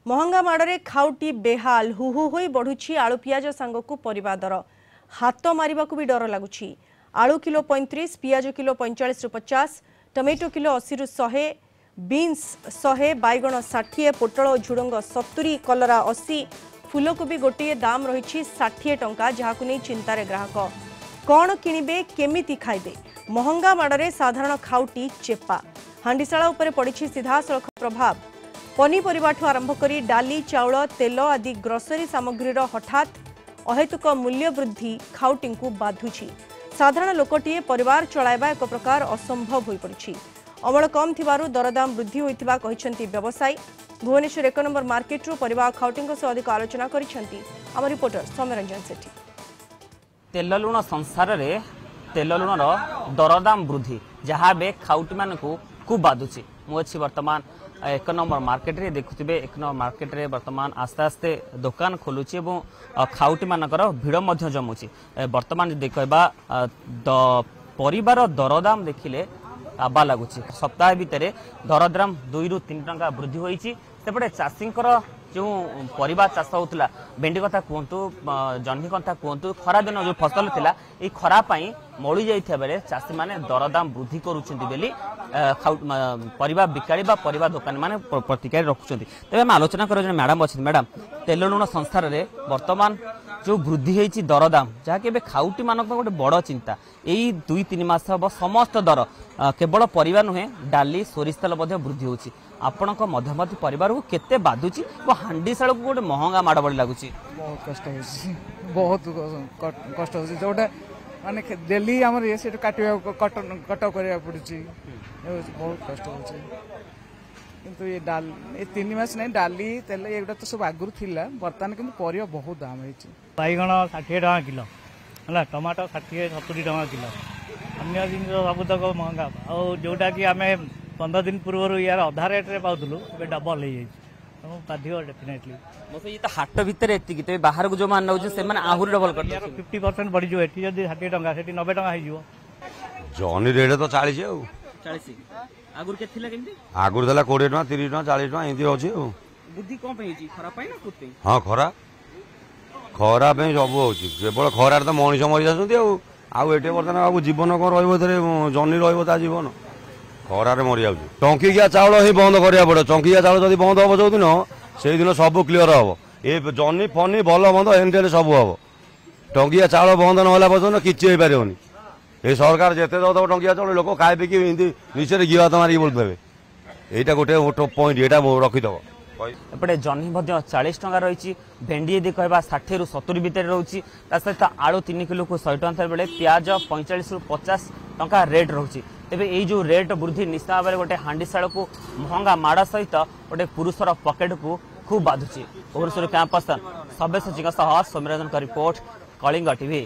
महंगा माड़े खाउटी बेहाल हुहु होई बढ़ुछि आलू पियाज सांगकु परिबा दर हाथ मारिबाकु भी डर लगुछि। आलू किलो 35, पियाज किलो 45 रु 50, टमेटो किलो 80 रु 100, बीन्स 100, बैगण 60, पोटल और झुडंग 70, कलरा 80, फूलकोबी गोटे दाम रही 60 टंका जहाकु नहीं चिंतार ग्राहक कौन किणिबे केमिति खाइबे। महंगा माड़े साधारण खाउटी चेपा हांडीशाला उपरे पड़ी सीधासलख प्रभाव। पनीपरिबाठू आरंभ करी डाली चाउल तेल आदि ग्रोसरी सामग्रीर हठात अहेतुक मूल्य वृद्धि खाउटी को बाधुछि। साधारण लोकटीए परिवार चलाइबा एक प्रकार असंभव होई पड़िछि। अमल कम थिबारु दरदाम वृद्धि होइतिबा कहिसेंती व्यवसायी। भुवनेश्वर 1 नंबर मार्केट्रु परिवार खाउटी अधिक आलोचना करिसेंती आम रिपोर्टर सौम्यरंजन सेठी। तेल लुण संसार रे तेल लुणर दरदाम वृद्धि जहाँ बे खाउटी मानकु खूब बाधुछि। मुझे वर्तमान 1 नंबर मार्केट रे देखुथिबे 1 नंबर मार्केट रे वर्तमान आस्ते आस्ते दुकान खोलुछि एवं खाउटी मानकर भीड़ मध्य जमुछि। वर्तमान जदि कहबा परिवार दरदाम देखिले आबा लगुछि। सप्ताह भितर दरदाम 2 रु 3 टंका वृद्धि होईछि। सेपटे चाषींकर जो परिबा चाष होता भेंडी कथा कहतु जह्नी कथा कहतु खरा दिन जो फसल थिला ए खरा पाई मड़ी जाइथा बेले चाषी माने दरदाम वृद्धि करूछन्ति बेली परिबा बिकाड़ी बा परिबा दुकान माने प्रतिक्रिया रखुछन्ति। तबे हम आलोचना करो जे मैडम अछि। मैडम तेल लुण संसार रे वर्तमान जो वृद्धि होईछि दरदाम जहा के बे खाउटी मानक गोटे बड़ चिंता एई 2-3 मास अब समस्त दर केवल परिबा नुहे डाली सोरिष तेल मध्ये वृद्धि होछि। आपणक मध्यमती परिवार को केते बाधुछि वो हांडीशाल को गोटे महंगा माड़ बड़ी लगुछि। बहुत कष्ट होछि, बहुत कष्ट होछि। जोटा माने डेली हमर ये सेट काटिया कट करिया पड़ुछि, बहुत कष्ट होछि। किंतु ये डाल ये 3 मास नहीं डाली तेल एटा तो सब आगुर थिला वर्तमान किंतु परिया बहुत दाम होछि। बैगण 60 टका किलो हला, टमाटो 60-70 टका किलो, अन्य जिन सब तक महंगा और जोटा कि आमे 15 दिन पूर्व यार अधा रेट रे पाउथलु ए डबल हो जाई बाधियो डेफिनेटली। मोसे ये हाट भितर एतिकी ते बाहर को जो मान नउछ से माने आहुर डबल कर 50% बढ़ी जो एठी जदी 60 टका सेठी 90 टका हो जिवो। जॉनी रेट तो 40 आ 40 आगुर के थिला केमती आगुर दला 20 टका 30 टका 40 टका एंती अछि ओ बुद्धि कोन पे छि खरा पाई ना कुत पे। हां खरा खरा पे सब होछि केवल खरार तो मनीष मरि जासुंती आ एटे बर्तन आ जीवन को रहइबो थरे जॉनी रहइबो ता जीवन खरारे मरी जाउछि। टंकिया चाउल ही बंद करिया पड़े। टंकिया चाउल जदि बंद हो जो दिन से दिन सब क्लियर हम ए जनी फनी भल बंद एनटेल सब हम। टंकिया चाउल बंद নহला पर्यंत किछि हो पारिबनी। ए सरकार जेते दो टंकिया चाउल लोक खाइ पिकी निचे गिवा तो मारिक बोलदेवे। एटा गोटे पॉइंट एटा रखिदब। एपटे जह्नी 40 टंका रही। भेंडी यदि कहबा 60 रु 70 भितर रोची। सहित आलू 3 किलो को 100 टंका बेले प्याज 45 रु 50 टंका रेट रोची। तेबे ये जो रेट वृद्धि निश्चित भाव गोटे हांडीशाल को महंगा माड़ सहित गोटे पुरुषर पकेट को खूब बाधुची। भुवनेश्वर कैंपस सब्यसाची सौम्यरंजन का रिपोर्ट, कलिंग टीवी।